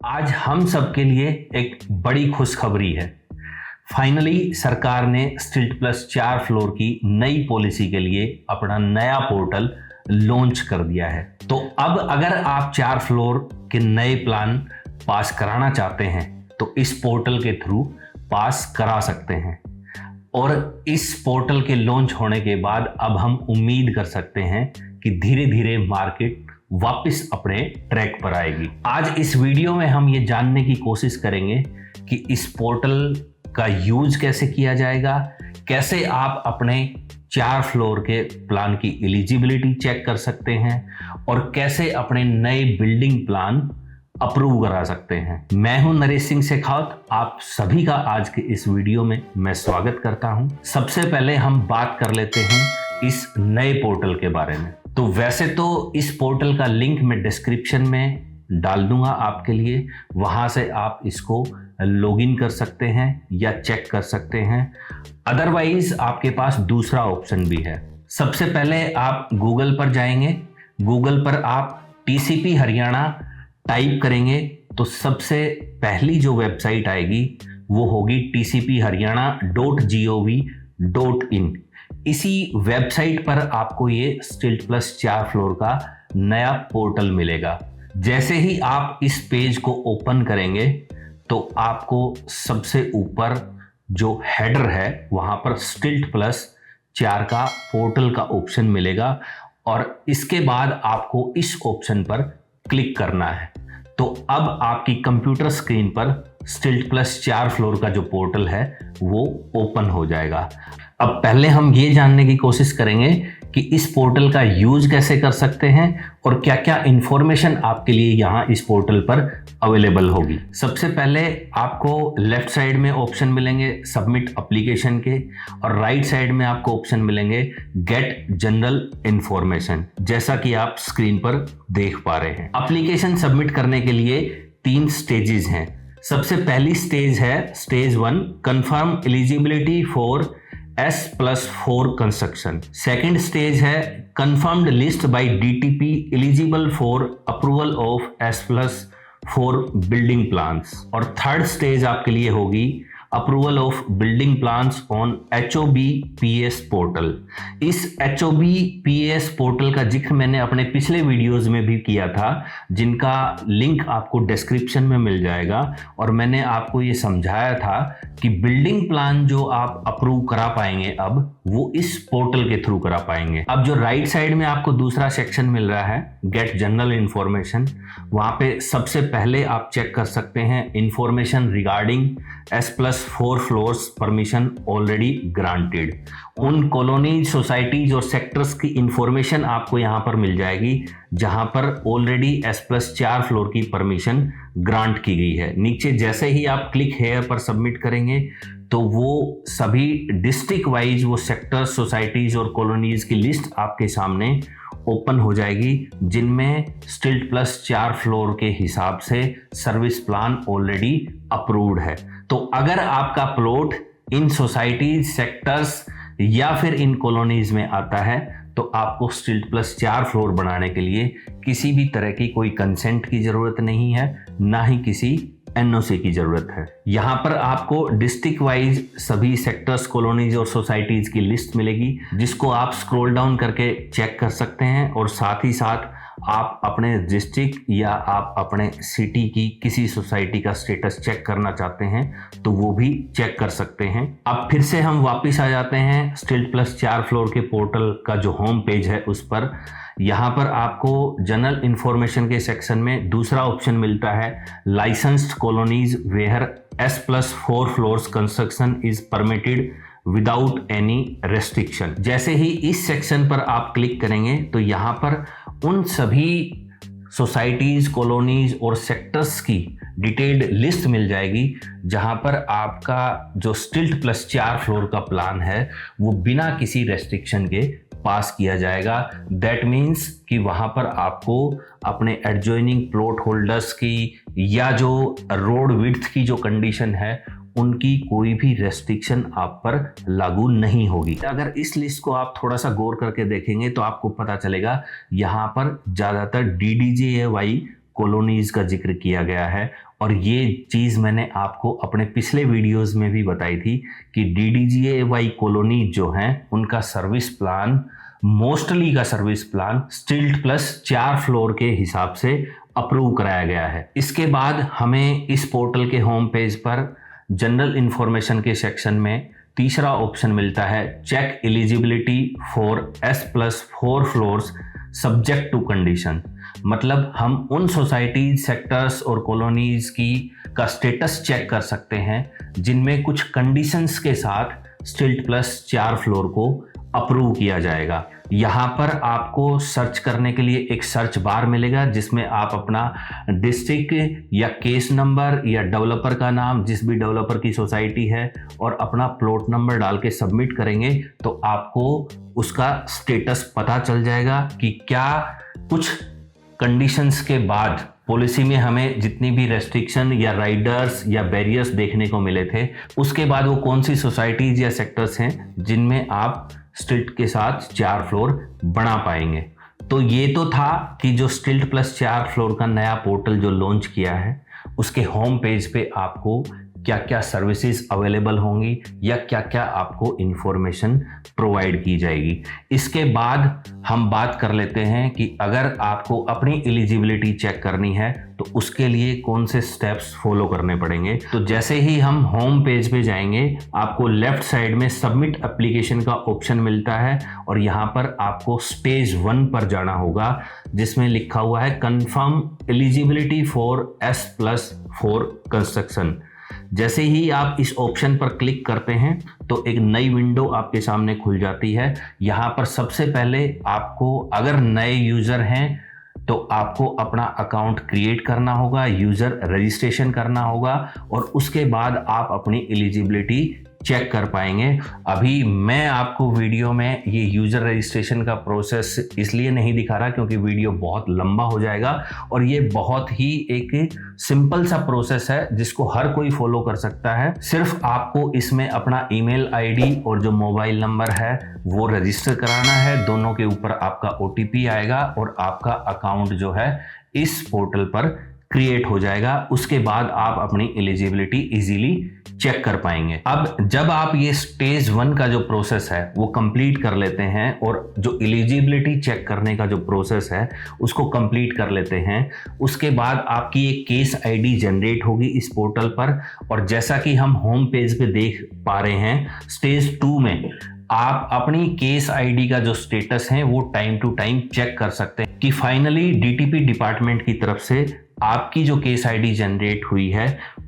आज हम सब के लिए एक बड़ी खुशखबरी है। फाइनली सरकार ने स्टिल्ट प्लस 4 फ्लोर की नई पॉलिसी के लिए अपना नया पोर्टल लॉन्च कर दिया है। तो अब अगर आप 4 फ्लोर के नए प्लान पास कराना चाहते हैं तो इस पोर्टल के थ्रू पास करा सकते हैं। और इस पोर्टल के लॉन्च होने के बाद अब हम उम्मीद कर सकते हैं कि धीरे धीरे मार्केट वापस अपने ट्रैक पर आएगी। आज इस वीडियो में हम ये जानने की कोशिश करेंगे कि इस पोर्टल का यूज कैसे किया जाएगा, कैसे आप अपने 4 फ्लोर के प्लान की एलिजिबिलिटी चेक कर सकते हैं और कैसे अपने नए बिल्डिंग प्लान अप्रूव करा सकते हैं। मैं हूं नरेश सिंह शेखावत, आप सभी का आज के इस वीडियो में मैं स्वागत करता हूं। सबसे पहले हम बात कर लेते हैं इस नए पोर्टल के बारे में। तो वैसे तो इस पोर्टल का लिंक मैं डिस्क्रिप्शन में डाल दूंगा आपके लिए, वहां से आप इसको लॉगिन कर सकते हैं या चेक कर सकते हैं। अदरवाइज आपके पास दूसरा ऑप्शन भी है। सबसे पहले आप गूगल पर जाएंगे, गूगल पर आप टीसीपी हरियाणा टाइप करेंगे तो सबसे पहली जो वेबसाइट आएगी वो होगी tcpharyana.gov.in। इसी वेबसाइट पर आपको ये स्टिल्ट प्लस 4 फ्लोर का नया पोर्टल मिलेगा। जैसे ही आप इस पेज को ओपन करेंगे तो आपको सबसे ऊपर जो हेडर है वहां पर स्टिल्ट प्लस 4 का पोर्टल का ऑप्शन मिलेगा और इसके बाद आपको इस ऑप्शन पर क्लिक करना है। तो अब आपकी कंप्यूटर स्क्रीन पर स्टिल्ट प्लस 4 फ्लोर का जो पोर्टल है वो ओपन हो जाएगा। अब पहले हम ये जानने की कोशिश करेंगे कि इस पोर्टल का यूज कैसे कर सकते हैं और क्या क्या इंफॉर्मेशन आपके लिए यहाँ इस पोर्टल पर अवेलेबल होगी। सबसे पहले आपको लेफ्ट साइड में ऑप्शन मिलेंगे सबमिट एप्लीकेशन के और राइट साइड में आपको ऑप्शन मिलेंगे गेट जनरल इंफॉर्मेशन, जैसा कि आप स्क्रीन पर देख पा रहे हैं। एप्लीकेशन सबमिट करने के लिए 3 स्टेजेस हैं। सबसे पहली स्टेज है stage 1, confirm eligibility for S+4 construction. Second stage है confirmed list by DTP eligible for approval of S+4 building plans. और थर्ड स्टेज आपके लिए होगी approval of building plans on HOBPS portal. इस HOBPS पोर्टल का जिक्र मैंने अपने पिछले वीडियोस में भी किया था, जिनका लिंक आपको डिस्क्रिप्शन में मिल जाएगा। और मैंने आपको ये समझाया था कि बिल्डिंग प्लान जो आप अप्रूव करा पाएंगे अब वो इस पोर्टल के थ्रू करा पाएंगे। अब जो राइट साइड में आपको दूसरा सेक्शन मिल रहा है गेट जनरल इंफॉर्मेशन, वहां पे सबसे पहले आप चेक कर सकते हैं information regarding S+4 floors permission already granted. उन कॉलोनीज, सोसाइटीज और सेक्टर्स की इंफॉर्मेशन आपको यहाँ पर मिल जाएगी जहां पर ऑलरेडी S+4 फ्लोर की परमिशन ग्रांट की गई है। नीचे जैसे ही आप क्लिक हेयर पर सबमिट करेंगे तो वो सभी डिस्ट्रिक्ट वाइज वो सेक्टर्स, सोसाइटीज और कॉलोनीज की लिस्ट आपके सामने ओपन हो जाएगी, जिनमें स्टिल्ट प्लस 4 फ्लोर के हिसाब से सर्विस प्लान ऑलरेडी अप्रूव्ड है। तो अगर आपका प्लॉट इन सोसाइटीज, सेक्टर्स या फिर इन कॉलोनीज में आता है तो आपको स्टिल्ट प्लस 4 फ्लोर बनाने के लिए किसी भी तरह की कोई कंसेंट की जरूरत नहीं है, ना ही किसी NOC की जरूरत है। यहाँ पर आपको डिस्ट्रिक्ट वाइज सभी सेक्टर्स, कॉलोनीज और सोसाइटीज की लिस्ट मिलेगी, जिसको आप स्क्रॉल डाउन करके चेक कर सकते हैं। और साथ ही साथ आप अपने डिस्ट्रिक्ट या आप अपने सिटी की किसी सोसाइटी का स्टेटस चेक करना चाहते हैं तो वो भी चेक कर सकते हैं। अब फिर से हम वापस आ जाते हैं स्टिल्ट प्लस 4 फ्लोर के पोर्टल का जो होम पेज है उस पर। यहाँ पर आपको जनरल इंफॉर्मेशन के सेक्शन में दूसरा ऑप्शन मिलता है licensed colonies where S+4 floors construction is permitted without any restriction. जैसे ही इस सेक्शन पर आप क्लिक करेंगे तो यहाँ पर उन सभी सोसाइटीज, कॉलोनीज और सेक्टर्स की डिटेल्ड लिस्ट मिल जाएगी जहां पर आपका जो स्टिल्ट प्लस 4 फ्लोर का प्लान है वो बिना किसी रेस्ट्रिक्शन के पास किया जाएगा। दैट मीन्स कि वहां पर आपको अपने एडजॉइनिंग प्लॉट होल्डर्स की या जो रोड विड्थ की जो कंडीशन है उनकी कोई भी रेस्ट्रिक्शन आप पर लागू नहीं होगी। अगर इस लिस्ट को आप थोड़ा सा गौर करके देखेंगे तो आपको पता चलेगा यहाँ पर ज़्यादातर DDJAY कॉलोनीज का जिक्र किया गया है। और ये चीज़ मैंने आपको अपने पिछले वीडियोस में भी बताई थी कि DDGAY कॉलोनी जो हैं उनका सर्विस प्लान, मोस्टली का सर्विस प्लान स्टिल्ट प्लस 4 फ्लोर के हिसाब से अप्रूव कराया गया है। इसके बाद हमें इस पोर्टल के होम पेज पर जनरल इंफॉर्मेशन के सेक्शन में तीसरा ऑप्शन मिलता है, check eligibility for S+4 floors subject to condition. मतलब हम उन सोसाइटीज, सेक्टर्स और कॉलोनीज का स्टेटस चेक कर सकते हैं जिनमें कुछ कंडीशंस के साथ स्टिल्ट प्लस 4 फ्लोर को अप्रूव किया जाएगा। यहाँ पर आपको सर्च करने के लिए एक सर्च बार मिलेगा जिसमें आप अपना डिस्ट्रिक्ट या केस नंबर या डेवलपर का नाम, जिस भी डेवलपर की सोसाइटी है, और अपना प्लॉट नंबर डाल के सबमिट करेंगे तो आपको उसका स्टेटस पता चल जाएगा कि क्या कुछ कंडीशंस के बाद पॉलिसी में हमें जितनी भी रेस्ट्रिक्शन या राइडर्स या बैरियर्स देखने को मिले थे, उसके बाद वो कौन सी सोसाइटीज या सेक्टर्स हैं जिनमें आप स्टिल्ट के साथ 4 फ्लोर बना पाएंगे। तो ये तो था कि जो स्टिल्ट प्लस 4 फ्लोर का नया पोर्टल जो लॉन्च किया है उसके होम पेज पे आपको क्या क्या सर्विसेज अवेलेबल होंगी या क्या क्या आपको इंफॉर्मेशन प्रोवाइड की जाएगी। इसके बाद हम बात कर लेते हैं कि अगर आपको अपनी एलिजिबिलिटी चेक करनी है तो उसके लिए कौन से स्टेप्स फॉलो करने पड़ेंगे। तो जैसे ही हम होम पेज पे जाएंगे आपको लेफ्ट साइड में सबमिट एप्लीकेशन का ऑप्शन मिलता है और यहाँ पर आपको स्टेज 1 पर जाना होगा जिसमें लिखा हुआ है confirm eligibility for S+4 construction. जैसे ही आप इस ऑप्शन पर क्लिक करते हैं तो एक नई विंडो आपके सामने खुल जाती है। यहाँ पर सबसे पहले आपको, अगर नए यूज़र हैं तो आपको अपना अकाउंट क्रिएट करना होगा, यूज़र रजिस्ट्रेशन करना होगा और उसके बाद आप अपनी एलिजिबिलिटी चेक कर पाएंगे। अभी मैं आपको वीडियो में ये यूज़र रजिस्ट्रेशन का प्रोसेस इसलिए नहीं दिखा रहा क्योंकि वीडियो बहुत लंबा हो जाएगा और ये बहुत ही एक सिंपल सा प्रोसेस है जिसको हर कोई फॉलो कर सकता है। सिर्फ आपको इसमें अपना ईमेल आईडी और जो मोबाइल नंबर है वो रजिस्टर कराना है। दोनों के ऊपर आपका OTP आएगा और आपका अकाउंट जो है इस पोर्टल पर क्रिएट हो जाएगा। उसके बाद आप अपनी एलिजिबिलिटी इजीली चेक कर पाएंगे। अब जब आप ये स्टेज 1 का जो प्रोसेस है वो कंप्लीट कर लेते हैं और जो एलिजिबिलिटी चेक करने का जो प्रोसेस है उसको कंप्लीट कर लेते हैं, उसके बाद आपकी एक केस आईडी जनरेट होगी इस पोर्टल पर। और जैसा कि हम होम पेज पे देख पा रहे हैं, स्टेज 2 में आप अपनी केस आईडी का जो स्टेटस है वो टाइम टू टाइम चेक कर सकते हैं कि फाइनली DTP डिपार्टमेंट की तरफ से आपकी जो केस आईडी जनरेट हुई है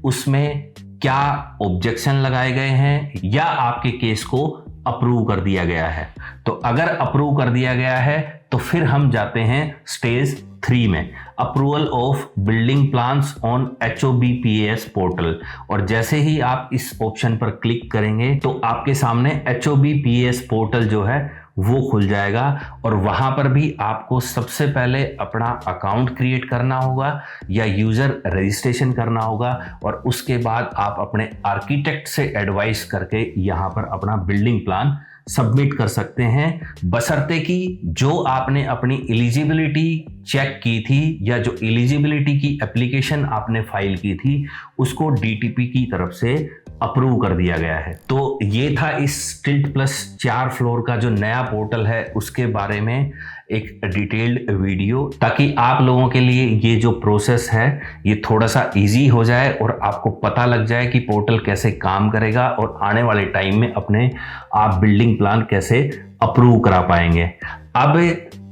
उसमें क्या ऑब्जेक्शन लगाए गए हैं या आपके केस को अप्रूव कर दिया गया है। तो अगर अप्रूव कर दिया गया है तो फिर हम जाते हैं स्टेज 3 में, approval of building plans on HOBPAS portal. और जैसे ही आप इस ऑप्शन पर क्लिक करेंगे तो आपके सामने HOBPAS पोर्टल जो है वो खुल जाएगा और वहां पर भी आपको सबसे पहले अपना अकाउंट क्रिएट करना होगा या यूजर रजिस्ट्रेशन करना होगा और उसके बाद आप अपने आर्किटेक्ट से एडवाइस करके यहां पर अपना बिल्डिंग प्लान सबमिट कर सकते हैं, बशर्ते कि जो आपने अपनी एलिजिबिलिटी चेक की थी या जो एलिजिबिलिटी की एप्लीकेशन आपने फाइल की थी उसको DTP की तरफ से अप्रूव कर दिया गया है। तो ये था इस स्टिल्ट प्लस 4 फ्लोर का जो नया पोर्टल है उसके बारे में एक डिटेल्ड वीडियो, ताकि आप लोगों के लिए ये जो प्रोसेस है ये थोड़ा सा इजी हो जाए और आपको पता लग जाए कि पोर्टल कैसे काम करेगा और आने वाले टाइम में अपने आप बिल्डिंग प्लान कैसे अप्रूव करा पाएंगे। अब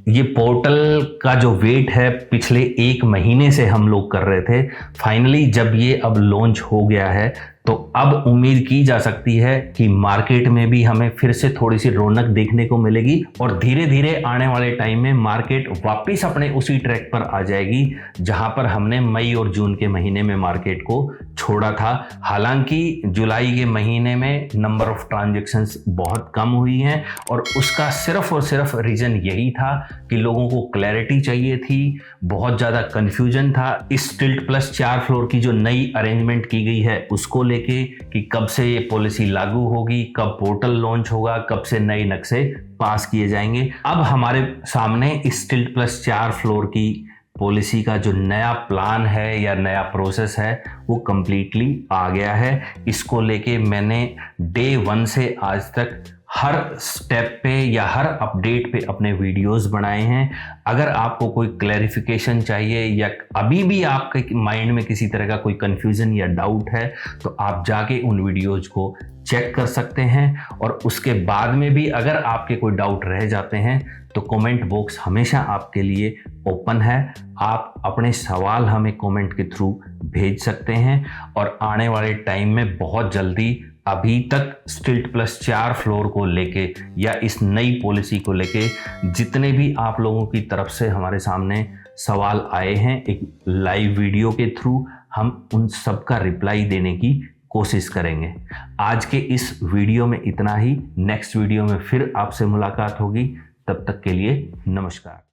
ये पोर्टल का जो वेट है पिछले 1 महीने से हम लोग कर रहे थे, फाइनली जब ये अब लॉन्च हो गया है तो अब उम्मीद की जा सकती है कि मार्केट में भी हमें फिर से थोड़ी सी रौनक देखने को मिलेगी और धीरे धीरे आने वाले टाइम में मार्केट वापस अपने उसी ट्रैक पर आ जाएगी जहां पर हमने मई और जून के महीने में मार्केट को छोड़ा था। हालांकि जुलाई के महीने में नंबर ऑफ ट्रांजैक्शंस बहुत कम हुई हैं और उसका सिर्फ और सिर्फ रीजन यही था कि लोगों को क्लैरिटी चाहिए थी, बहुत ज़्यादा कन्फ्यूजन था इस स्टिल्ट प्लस 4 फ्लोर की जो नई अरेंजमेंट की गई है उसको लेके कि कब से ये पॉलिसी लागू होगी, कब पोर्टल लॉन्च होगा, कब से नए नक्शे पास किए जाएंगे। अब हमारे सामने इस स्टिल्ट प्लस 4 फ्लोर की पॉलिसी का जो नया प्लान है या नया प्रोसेस है वो कंप्लीटली आ गया है। इसको लेके मैंने डे 1 से आज तक हर स्टेप पे या हर अपडेट पे अपने वीडियोस बनाए हैं। अगर आपको कोई क्लैरिफिकेशन चाहिए या अभी भी आपके माइंड में किसी तरह का कोई कंफ्यूजन या डाउट है तो आप जाके उन वीडियोज को चेक कर सकते हैं। और उसके बाद में भी अगर आपके कोई डाउट रह जाते हैं तो कमेंट बॉक्स हमेशा आपके लिए ओपन है। आप अपने सवाल हमें कमेंट के थ्रू भेज सकते हैं और आने वाले टाइम में बहुत जल्दी अभी तक STILT+4 फ्लोर को लेके या इस नई पॉलिसी को लेके जितने भी आप लोगों की तरफ से हमारे सामने सवाल आए हैं, एक लाइव वीडियो के थ्रू हम उन सब का रिप्लाई देने की कोशिश करेंगे। आज के इस वीडियो में इतना ही। नेक्स्ट वीडियो में फिर आपसे मुलाकात होगी। तब तक के लिए नमस्कार।